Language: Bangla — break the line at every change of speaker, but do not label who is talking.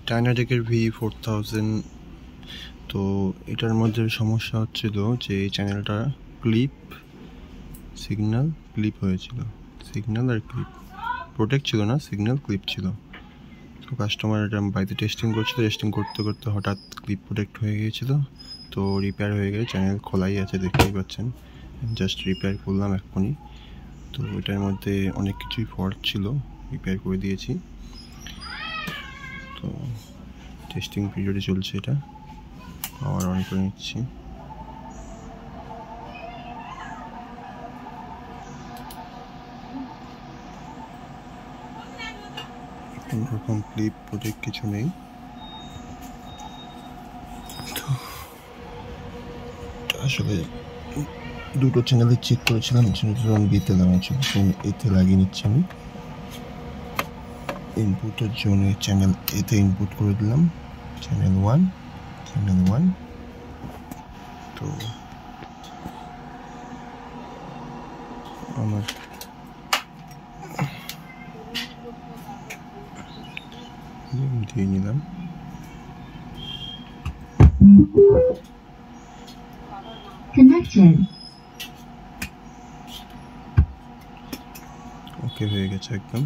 ডাইনাটেকের V4000। তো এটার মধ্যে সমস্যা হচ্ছিল যে এই চ্যানেলটা সিগন্যাল ক্লিপ হয়েছিল, সিগন্যাল আর ক্লিপ প্রোটেক্ট ছিল না, সিগন্যাল ক্লিপ ছিল। তো কাস্টমার এটা বাড়িতে টেস্টিং করছিল, টেস্টিং করতে করতে হঠাৎ ক্লিপ প্রোটেক্ট হয়ে গিয়েছিল। তো রিপেয়ার হয়ে গেছে, চ্যানেল খোলাই আছে দেখতেই পাচ্ছেন, জাস্ট রিপেয়ার করলাম এক্ষুনি। তো এটার মধ্যে অনেক কিছুই ফল্ট ছিল, রিপেয়ার করে দিয়েছি। তো টেস্টিং পিরিয়ডে চলছে, এটা পাওয়ার অন করে নিচ্ছি। কোনোরকম ক্লিপ প্রোটেক্ট কিছু নেই। তো আসলে দুটো চ্যানেলে চেক করেছিলাম, চ্যানেল বিতে লাগানো ছিল, এতে লাগিয়ে নিচ্ছি আমি। ইনপুটের জন্য চ্যানেল এতে ইনপুট করে দিলাম, চ্যানেল 1। তো আমার দিয়ে নিলাম। ওকে হয়ে গেছে একদম।